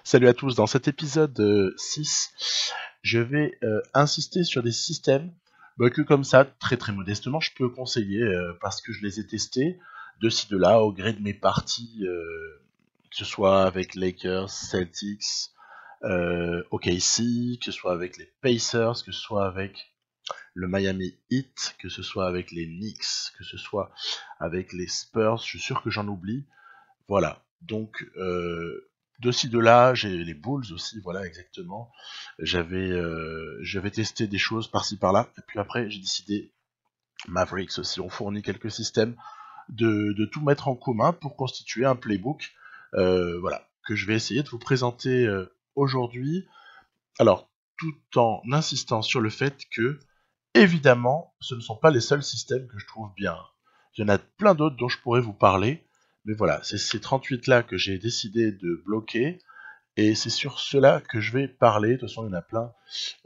Salut à tous, dans cet épisode 6, je vais insister sur des systèmes que comme ça, très modestement, je peux conseiller parce que je les ai testés de ci de là au gré de mes parties, que ce soit avec Lakers, Celtics, OKC, que ce soit avec les Pacers, que ce soit avec le Miami Heat, que ce soit avec les Knicks, que ce soit avec les Spurs, je suis sûr que j'en oublie. Voilà, donc de ci de là, j'ai les Bulls aussi, voilà exactement. J'avais testé des choses par-ci par-là, et puis après j'ai décidé, Mavericks aussi ont fourni quelques systèmes, de tout mettre en commun pour constituer un playbook, voilà, que je vais essayer de vous présenter aujourd'hui. Alors, tout en insistant sur le fait que, évidemment, ce ne sont pas les seuls systèmes que je trouve bien. Il y en a plein d'autres dont je pourrais vous parler, mais voilà, c'est ces 38 là que j'ai décidé de bloquer, et c'est sur cela que je vais parler. De toute façon, il y en a plein,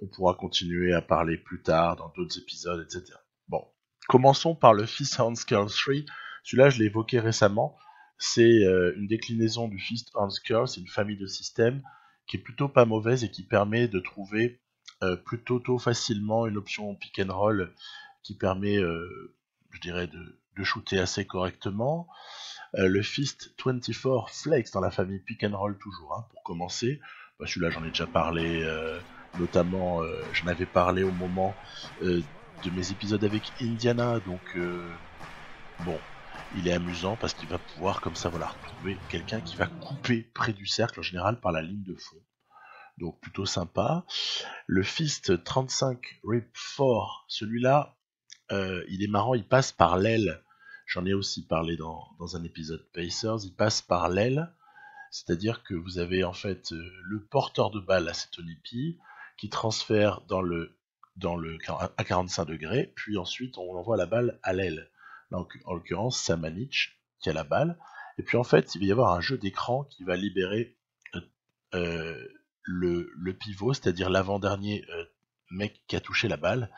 on pourra continuer à parler plus tard dans d'autres épisodes, etc. Bon, commençons par le Fist Horns Curl 3, celui-là je l'ai évoqué récemment, c'est une déclinaison du Fist Horns Curl, c'est une famille de systèmes qui est plutôt pas mauvaise et qui permet de trouver plutôt tôt facilement une option pick and roll qui permet, je dirais, de shooter assez correctement. Le Fist 24 Flex dans la famille pick and roll toujours, hein, pour commencer. Bah, celui-là j'en ai déjà parlé, notamment j'en avais parlé au moment de mes épisodes avec Indiana, donc bon, il est amusant parce qu'il va pouvoir comme ça voilà retrouver quelqu'un qui va couper près du cercle en général par la ligne de fond. Donc plutôt sympa. Le Fist 35 Rip 4, celui-là, il est marrant, il passe par l'aile. J'en ai aussi parlé dans un épisode Pacers, il passe par l'aile, c'est-à-dire que vous avez en fait le porteur de balle, là c'est Tony P, qui transfère à 45 degrés, puis ensuite on envoie la balle à l'aile. Là, en l'occurrence, Samanic qui a la balle, et puis en fait il va y avoir un jeu d'écran qui va libérer euh, euh, le pivot, c'est-à-dire l'avant-dernier mec qui a touché la balle,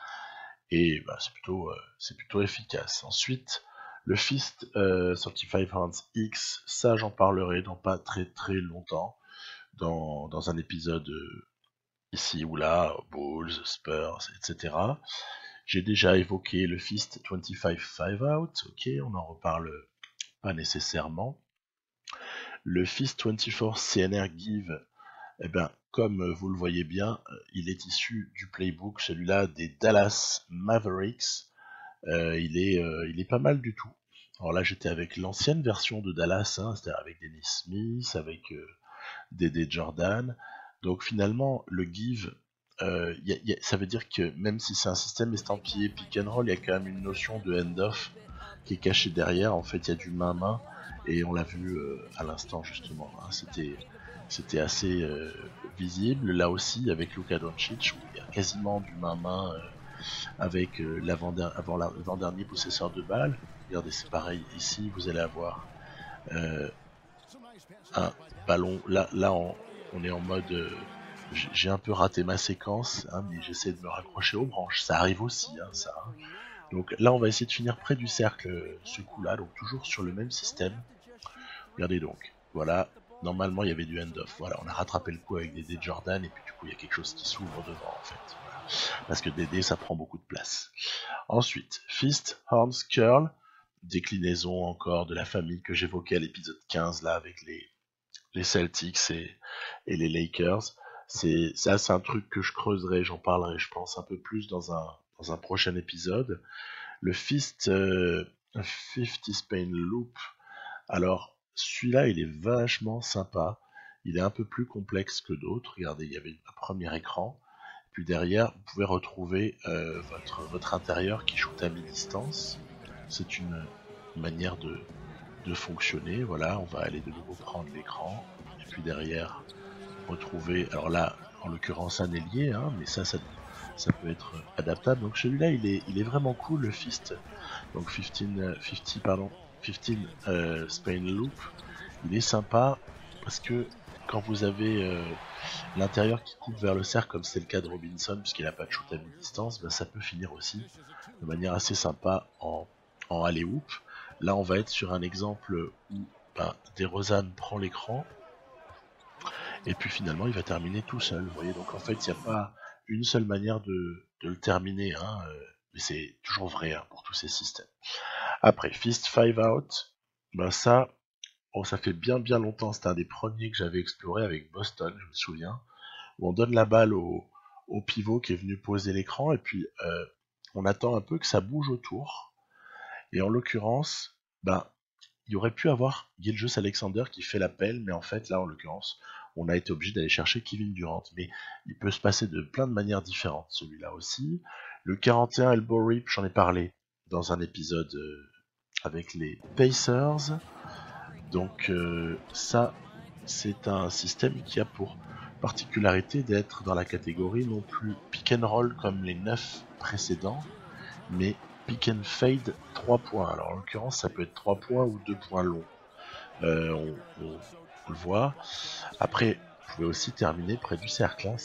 et bah, c'est plutôt efficace. Ensuite, le Fist 35 Hands X, ça j'en parlerai dans pas très longtemps, dans un épisode ici ou là, Bulls, Spurs, etc. J'ai déjà évoqué le Fist 25 5 Out, ok, on en reparle pas nécessairement. Le Fist 24 CNR Give, eh ben, comme vous le voyez bien, il est issu du playbook, celui-là des Dallas Mavericks. Il est pas mal du tout. Alors là, j'étais avec l'ancienne version de Dallas, hein, c'est-à-dire avec Dennis Smith, avec Dede Jordan. Donc finalement, le give, ça veut dire que même si c'est un système estampillé pick and roll, il y a quand même une notion de end-off qui est cachée derrière. En fait, il y a du main-main, et on l'a vu à l'instant justement, hein, c'était assez visible. Là aussi, avec Luka Doncic, où il y a quasiment du main-main avec l'avant-dernier possesseur de balle. Regardez, c'est pareil ici, vous allez avoir euh, un ballon. Là on est en mode. J'ai un peu raté ma séquence, hein, mais j'essaie de me raccrocher aux branches. Ça arrive aussi, hein, ça. Hein. Donc là, on va essayer de finir près du cercle ce coup-là, donc toujours sur le même système. Regardez donc, voilà. Normalement, il y avait du end-off. Voilà, on a rattrapé le coup avec Dédé Jordan, et puis du coup, il y a quelque chose qui s'ouvre devant, en fait. Voilà. Parce que Dédé, ça prend beaucoup de place. Ensuite, Fist, Horns, Curl, déclinaison encore de la famille que j'évoquais à l'épisode 15, là, avec les Celtics et les Lakers. C'est un truc que je creuserai, j'en parlerai, je pense, un peu plus dans un prochain épisode. Le Fist 50 Spain Loop, alors celui-là, il est vachement sympa. Il est un peu plus complexe que d'autres. Regardez, il y avait un premier écran. Puis derrière, vous pouvez retrouver votre intérieur qui shoot à mi-distance. C'est une manière de fonctionner. Voilà, on va aller de nouveau prendre l'écran. Et puis derrière, retrouver, alors là, en l'occurrence un ailier, hein, mais ça peut être adaptable. Donc celui-là, il est vraiment cool, le Fist. Donc 15 Spain Loop, il est sympa parce que quand vous avez l'intérieur qui coupe vers le cercle, comme c'est le cas de Robinson, puisqu'il n'a pas de shoot à mi-distance, ben ça peut finir aussi de manière assez sympa en alley-oop. Là, on va être sur un exemple où ben, DeRozan prend l'écran, et puis finalement il va terminer tout seul. Vous voyez, donc en fait il n'y a pas une seule manière de le terminer, hein, mais c'est toujours vrai hein, pour tous ces systèmes. Après, Fist 5 Out, ben ça, ça fait bien longtemps, c'était un des premiers que j'avais exploré avec Boston, je me souviens, où on donne la balle au pivot qui est venu poser l'écran, et puis on attend un peu que ça bouge autour, et en l'occurrence, ben, il y aurait pu avoir Gilgeous Alexander qui fait l'appel, mais en fait, là, en l'occurrence, on a été obligé d'aller chercher Kevin Durant. Mais il peut se passer de plein de manières différentes, celui-là aussi. Le 41 Elbow Rip, j'en ai parlé dans un épisode avec les Pacers. Donc ça, c'est un système qui a pour particularité d'être dans la catégorie non plus pick and roll comme les 9 précédents, mais pick and fade 3 points. Alors en l'occurrence, ça peut être 3 points ou 2 points longs. On le voit. Après, vous pouvez aussi terminer près du cercle, hein,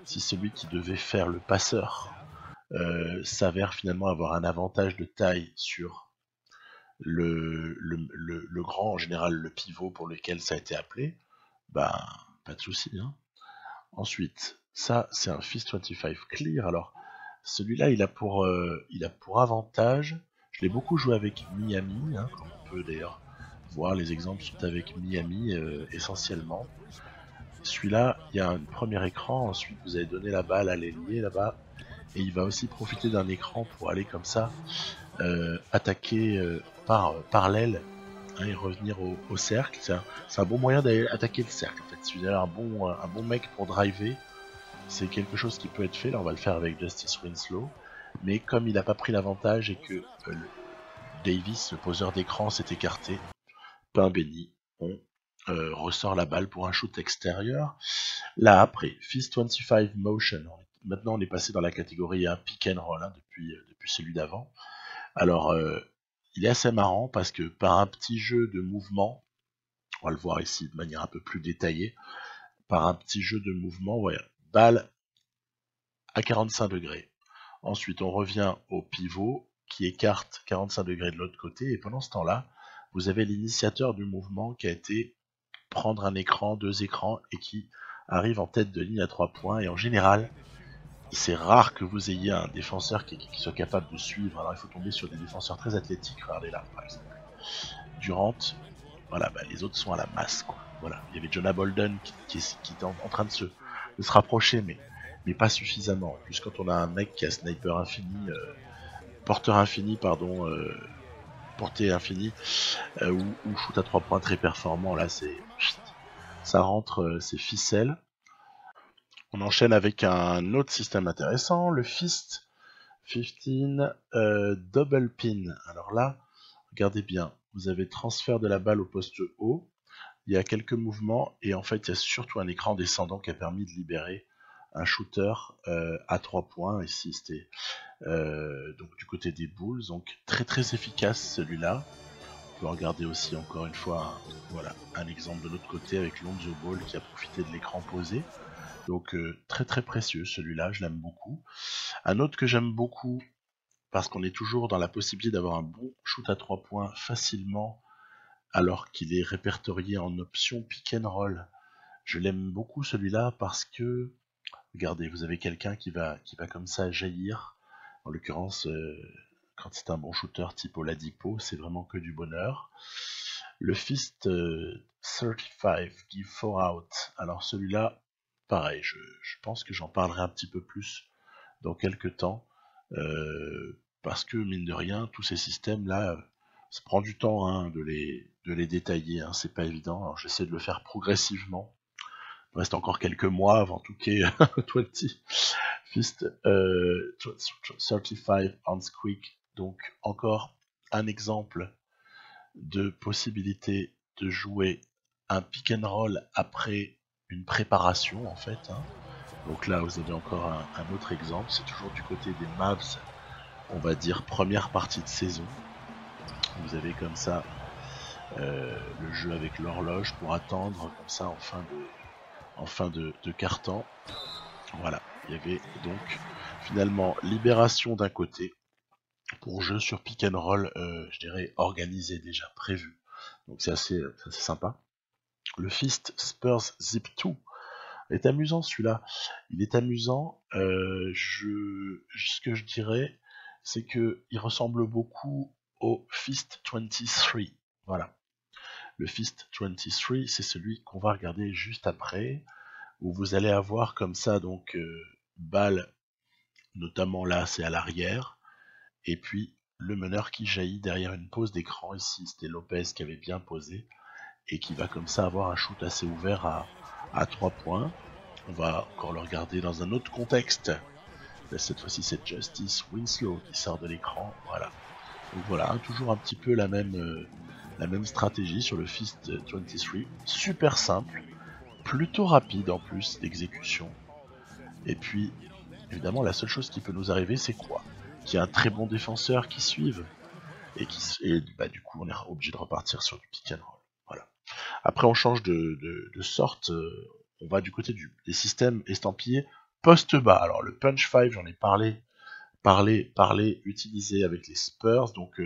si celui qui devait faire le passeur s'avère finalement avoir un avantage de taille sur le grand, en général le pivot pour lequel ça a été appelé, bah pas de souci. Hein. Ensuite, ça c'est un Fist 25 Clear. Alors celui-là il a pour avantage, je l'ai beaucoup joué avec Miami, hein, comme on peut d'ailleurs voir, les exemples sont avec Miami essentiellement. Celui-là, il y a un premier écran, ensuite vous avez donné la balle à l'ailier là-bas, et il va aussi profiter d'un écran pour aller comme ça attaquer par l'aile hein, et revenir au cercle. C'est un bon moyen d'aller attaquer le cercle. En fait, si vous avez un bon mec pour driver, c'est quelque chose qui peut être fait. Là, on va le faire avec Justice Winslow. Mais comme il n'a pas pris l'avantage et que Davis, le poseur d'écran, s'est écarté, pain béni, on ressort la balle pour un shoot extérieur. Là, après, Fist 25 Motion. Maintenant, on est passé dans la catégorie pick and roll hein, depuis celui d'avant. Alors, il est assez marrant parce que par un petit jeu de mouvement, on va le voir ici de manière un peu plus détaillée, par un petit jeu de mouvement, voilà, balle à 45 degrés. Ensuite, on revient au pivot qui écarte 45 degrés de l'autre côté, et pendant ce temps-là, vous avez l'initiateur du mouvement qui a été prendre un écran, 2 écrans, et qui arrive en tête de ligne à 3 points, et en général, c'est rare que vous ayez un défenseur qui soit capable de suivre. Alors il faut tomber sur des défenseurs très athlétiques. Regardez là, par exemple. Durant, voilà, bah, les autres sont à la masse. Quoi. Voilà. Il y avait Jonah Bolden qui était en train de se rapprocher, mais pas suffisamment. En plus, quand on a un mec qui a sniper infini, porteur infini, pardon, portée infinie, ou shoot à 3 points très performant, là, ça rentre, c'est ficelle. On enchaîne avec un autre système intéressant, le Fist 15 Double Pin. Alors là, regardez bien, vous avez transfert de la balle au poste haut, il y a quelques mouvements, et en fait il y a surtout un écran descendant qui a permis de libérer un shooter à 3 points. Ici c'était donc du côté des Bulls, donc très efficace celui-là. On peut regarder aussi encore une fois voilà, un exemple de l'autre côté avec Lonzo Ball qui a profité de l'écran posé. Donc très précieux celui-là, je l'aime beaucoup. Un autre que j'aime beaucoup, parce qu'on est toujours dans la possibilité d'avoir un bon shoot à 3 points facilement, alors qu'il est répertorié en option pick and roll. Je l'aime beaucoup celui-là parce que, regardez, vous avez quelqu'un qui va comme ça jaillir. En l'occurrence, quand c'est un bon shooter type Oladipo, c'est vraiment que du bonheur. Le Fist 35 Give 4 Out. Alors celui-là, pareil, je pense que j'en parlerai un petit peu plus dans quelques temps, parce que mine de rien, tous ces systèmes-là, ça prend du temps hein, de les détailler, hein, c'est pas évident. Alors j'essaie de le faire progressivement. Il reste encore quelques mois avant Touquet 20 Fist 35 Ounce Quick. Donc encore un exemple de possibilité de jouer un pick and roll après une préparation en fait. Hein. Donc là vous avez encore un autre exemple, c'est toujours du côté des Mavs, on va dire première partie de saison. Vous avez comme ça le jeu avec l'horloge pour attendre comme ça en fin de quart-temps. Voilà, il y avait donc finalement libération d'un côté pour jeu sur pick and roll, je dirais organisé déjà, prévu. Donc c'est assez sympa. Le Fist Spurs Zip 2 est amusant celui-là. Il est amusant. Ce que je dirais, c'est que il ressemble beaucoup au Fist 23. Voilà. Le Fist 23, c'est celui qu'on va regarder juste après, où vous allez avoir comme ça donc balle, notamment là c'est à l'arrière, et puis le meneur qui jaillit derrière une pose d'écran. Ici c'était Lopez qui avait bien posé et qui va comme ça avoir un shoot assez ouvert à 3 points. On va encore le regarder dans un autre contexte. Cette fois-ci c'est Justice Winslow qui sort de l'écran. Voilà. Donc voilà, toujours un petit peu la même stratégie sur le Fist 23. Super simple, plutôt rapide en plus d'exécution. Et puis, évidemment, la seule chose qui peut nous arriver, c'est quoi? Qu'il y ait un très bon défenseur qui suive. Et du coup, on est obligé de repartir sur du pick and roll. Voilà. Après, on change de sorte. On va du côté des systèmes estampillés post bas. Alors, le punch 5, j'en ai parlé, utilisé avec les Spurs. Donc,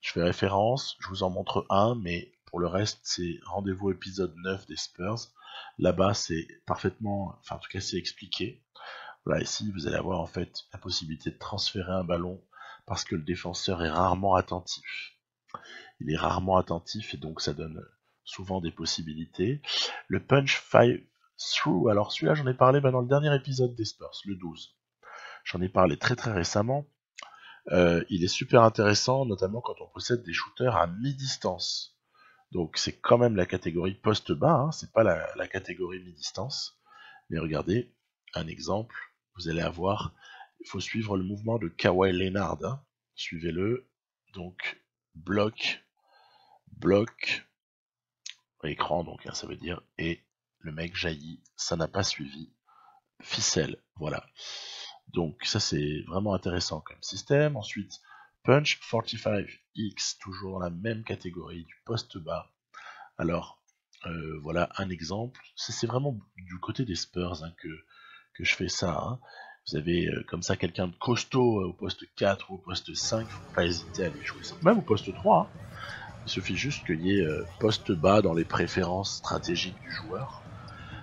je fais référence, je vous en montre un, mais pour le reste, c'est rendez-vous épisode 9 des Spurs. Là-bas, c'est parfaitement, enfin en tout cas, c'est expliqué. Voilà, ici, vous allez avoir en fait la possibilité de transférer un ballon parce que le défenseur est rarement attentif. Il est rarement attentif et donc ça donne souvent des possibilités. Le punch 5 through, alors celui-là, j'en ai parlé dans le dernier épisode des Spurs, le 12. J'en ai parlé très récemment. Il est super intéressant, notamment quand on possède des shooters à mi-distance. Donc c'est quand même la catégorie post-bas, hein, c'est pas la catégorie mi-distance. Mais regardez, un exemple, vous allez avoir, il faut suivre le mouvement de Kawhi Leonard. Hein. Suivez-le. Donc bloc, écran, donc hein, ça veut dire, et le mec jaillit, ça n'a pas suivi, ficelle, voilà. Donc ça c'est vraiment intéressant comme système. Ensuite, Punch 45X, toujours dans la même catégorie du poste bas. Alors, voilà un exemple. C'est vraiment du côté des Spurs hein, que je fais ça. Hein. Vous avez comme ça quelqu'un de costaud au poste 4 ou au poste 5, faut pas hésiter à aller jouer ça. Même au poste 3. Hein. Il suffit juste qu'il y ait poste bas dans les préférences stratégiques du joueur.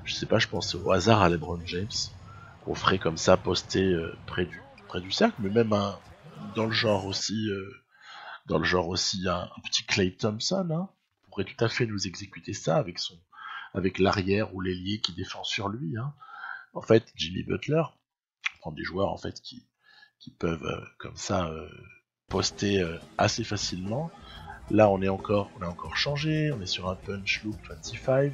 Je sais pas, je pense au hasard à LeBron James. Qu'on ferait comme ça poster près du cercle, mais même dans le genre aussi un petit Klay Thompson hein, pourrait tout à fait nous exécuter ça avec l'arrière ou l'ailier qui défend sur lui. Hein. En fait, Jimmy Butler prend des joueurs en fait qui peuvent comme ça poster assez facilement. Là, on a encore changé, on est sur un punch loop 25.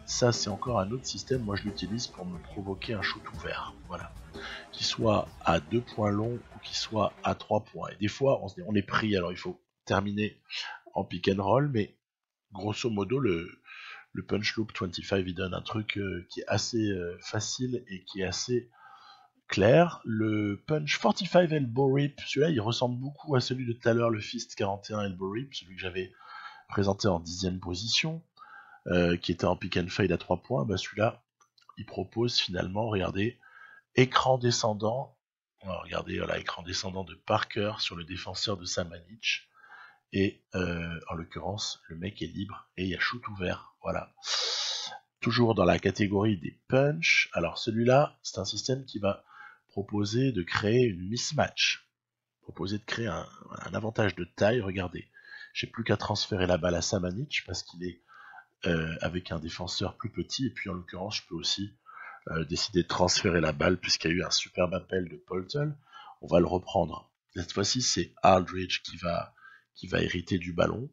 Ça, c'est encore un autre système. Moi, je l'utilise pour me provoquer un shoot ouvert. Voilà. Qui soit à 2 points longs ou qui soit à 3 points. Et des fois, on est pris, alors il faut terminer en pick and roll, mais grosso modo, le punch loop 25, il donne un truc qui est assez facile et qui est assez clair. Le punch 45 elbow rip, celui-là, il ressemble beaucoup à celui de tout à l'heure, le fist 41 elbow rip, celui que j'avais présenté en 10e position. Qui était en pick and fade à 3 points, bah celui-là, il propose finalement, regardez, écran descendant, regardez, voilà, écran descendant de Parker sur le défenseur de Samanic, et en l'occurrence, le mec est libre, et il y a shoot ouvert, voilà. Toujours dans la catégorie des punch, alors celui-là, c'est un système qui va proposer de créer une mismatch, proposer de créer un avantage de taille, regardez, j'ai plus qu'à transférer la balle à Samanic, parce qu'il est avec un défenseur plus petit, et puis en l'occurrence je peux aussi décider de transférer la balle puisqu'il y a eu un superbe appel de Poltel. On va le reprendre. Cette fois-ci c'est Aldridge qui va hériter du ballon.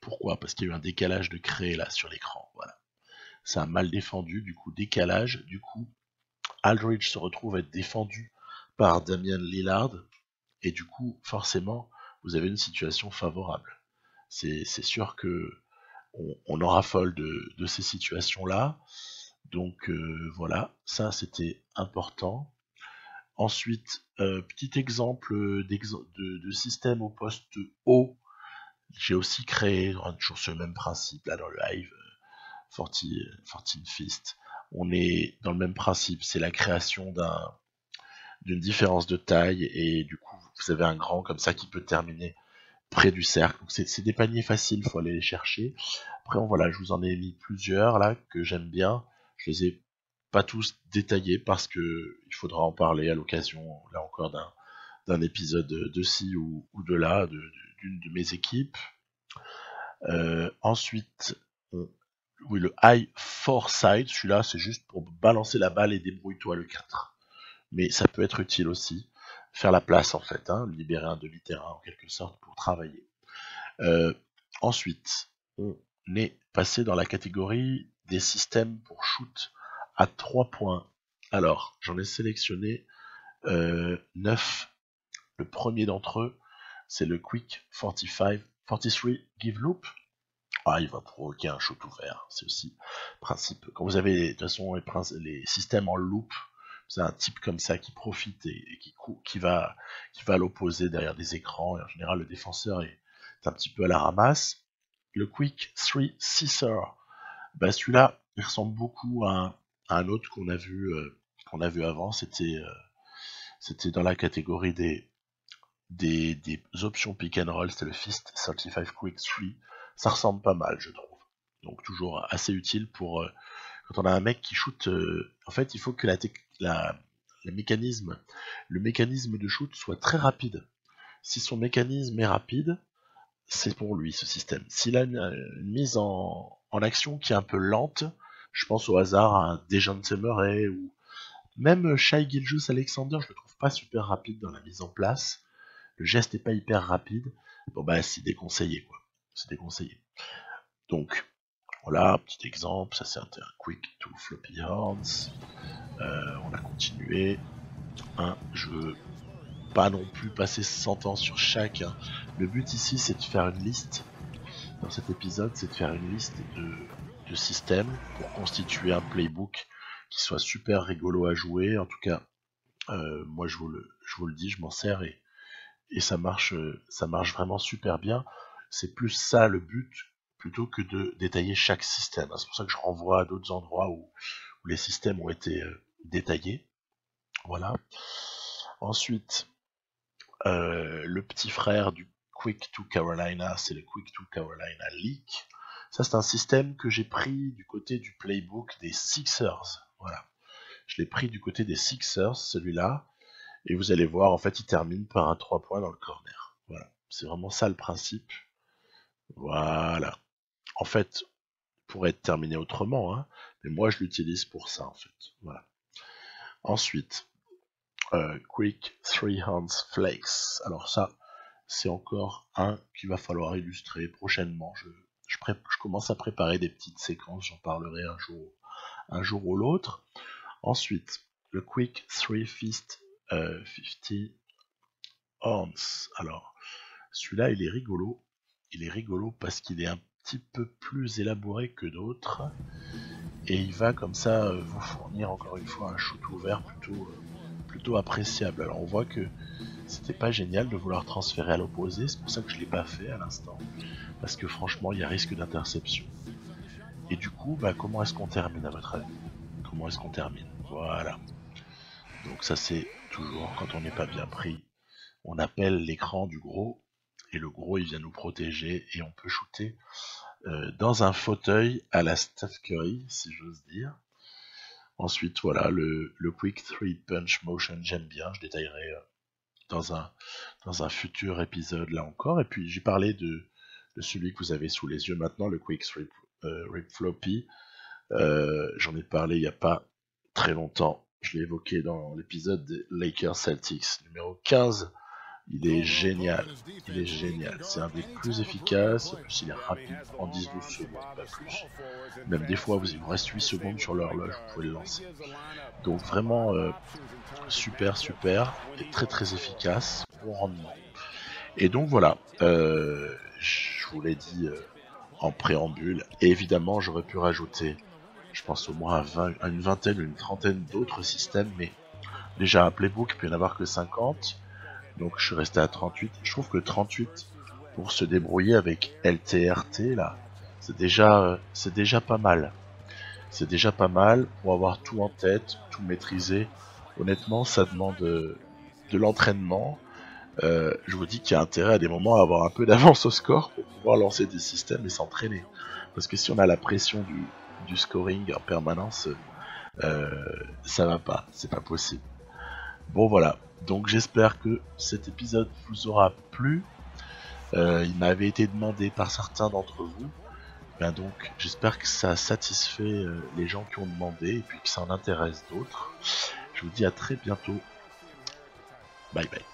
Pourquoi? Parce qu'il y a eu un décalage de créer là sur l'écran. Voilà. Ça a mal défendu, du coup décalage, du coup Aldridge se retrouve à être défendu par Damian Lillard, et du coup forcément vous avez une situation favorable. C'est sûr que on en raffole de ces situations-là. Donc voilà, ça c'était important. Ensuite, petit exemple de système au poste haut. J'ai aussi créé, toujours sur le même principe, là dans le Hive 14 Fist. On est dans le même principe, c'est la création d'une différence de taille, et du coup vous avez un grand comme ça qui peut terminer près du cercle. Donc c'est des paniers faciles, faut aller les chercher. Après voilà, je vous en ai mis plusieurs là que j'aime bien. Je les ai pas tous détaillés parce que il faudra en parler à l'occasion, là encore, d'un épisode de ci ou de là, d'une de mes équipes. Ensuite, oui, le High Foresight, celui-là c'est juste pour balancer la balle et débrouille-toi le 4. Mais ça peut être utile aussi, faire la place en fait, hein, libérer un demi-terrain en quelque sorte pour travailler. Ensuite, on est passé dans la catégorie des systèmes pour shoot à 3 points. Alors, j'en ai sélectionné 9. Le premier d'entre eux, c'est le Quick 43 Give Loop. Ah, il va provoquer un shoot ouvert. C'est aussi le principe. Quand vous avez de toute façon les systèmes en loop, c'est un type comme ça qui profite et qui va à l'opposé derrière des écrans. Et en général, le défenseur est un petit peu à la ramasse. Le Quick 3 Scissor, bah celui-là, il ressemble beaucoup à un autre qu'on a vu avant. C'était dans la catégorie des options pick and roll. C'était le Fist 35 Quick 3. Ça ressemble pas mal, je trouve. Donc toujours assez utile pour quand on a un mec qui shoot. En fait, il faut que le mécanisme de shoot soit très rapide. Si son mécanisme est rapide, c'est pour lui ce système. S'il a une mise en action qui est un peu lente, je pense au hasard à un Dejounte Murray ou même Shai Gilgeous-Alexander, je le trouve pas super rapide dans la mise en place. Le geste n'est pas hyper rapide. Bon bah c'est déconseillé quoi. C'est déconseillé. Donc voilà, petit exemple, ça c'est un quick to floppy horns. On a continué. Je veux pas non plus passer 100 ans sur chaque. Le but ici c'est de faire une liste. Dans cet épisode, c'est de faire une liste de systèmes pour constituer un playbook qui soit super rigolo à jouer. En tout cas, moi je vous le dis, je m'en sers et ça marche vraiment super bien. C'est plus ça le but plutôt que de détailler chaque système. C'est pour ça que je renvoie à d'autres endroits où les systèmes ont été détaillés. Voilà. Ensuite, le petit frère du Quick to Carolina, c'est le Quick to Carolina Leak. Ça, c'est un système que j'ai pris du côté du playbook des Sixers. Voilà. Je l'ai pris du côté des Sixers, celui-là. Et vous allez voir, en fait, il termine par un 3 points dans le corner. Voilà. C'est vraiment ça le principe. Voilà. En fait, pourrait être terminé autrement, hein, mais moi je l'utilise pour ça en fait. Voilà. Ensuite, Quick 3 Hands Flakes. Alors ça, c'est encore un qu'il va falloir illustrer prochainement. Je commence à préparer des petites séquences, j'en parlerai un jour ou l'autre. Ensuite, le Quick 3 Fist 50 Horns. Alors, celui-là, il est rigolo. Il est rigolo parce qu'il est un petit peu plus élaboré que d'autres et il va comme ça vous fournir encore une fois un shoot ouvert plutôt appréciable. Alors on voit que c'était pas génial de vouloir transférer à l'opposé, c'est pour ça que je l'ai pas fait à l'instant parce que franchement il y a risque d'interception. Et du coup comment est-ce qu'on termine à votre avis? Comment est-ce qu'on termine? Voilà. Donc ça c'est toujours quand on n'est pas bien pris, on appelle l'écran du gros et le gros il vient nous protéger et on peut shooter dans un fauteuil à la Steph Curry, si j'ose dire. Ensuite, voilà, le Quick 3 Punch Motion, j'aime bien, je détaillerai dans un futur épisode là encore. Et puis j'ai parlé de celui que vous avez sous les yeux maintenant, le Quick 3 Rip Floppy. J'en ai parlé il n'y a pas très longtemps. Je l'ai évoqué dans l'épisode des Lakers Celtics numéro 15. Il est génial, c'est un des plus efficaces, en plus il est rapide, en 10-12 secondes, pas plus. Même des fois, il vous reste 8 secondes sur l'horloge, vous pouvez le lancer. Donc vraiment super, et très très efficace, bon rendement. Et donc voilà, je vous l'ai dit en préambule, et évidemment j'aurais pu rajouter, je pense au moins à une vingtaine ou une trentaine d'autres systèmes, mais déjà un playbook, il peut y en avoir que 50. Donc je suis resté à 38. Je trouve que 38 pour se débrouiller avec LTRT là, c'est déjà pas mal. C'est déjà pas mal pour avoir tout en tête, tout maîtriser. Honnêtement, ça demande de l'entraînement. je vous dis qu'il y a intérêt à des moments à avoir un peu d'avance au score pour pouvoir lancer des systèmes et s'entraîner. Parce que si on a la pression du scoring en permanence, ça va pas, c'est pas possible. Bon voilà, donc j'espère que cet épisode vous aura plu. Il m'avait été demandé par certains d'entre vous. Ben donc j'espère que ça satisfait les gens qui ont demandé et puis que ça en intéresse d'autres. Je vous dis à très bientôt. Bye bye.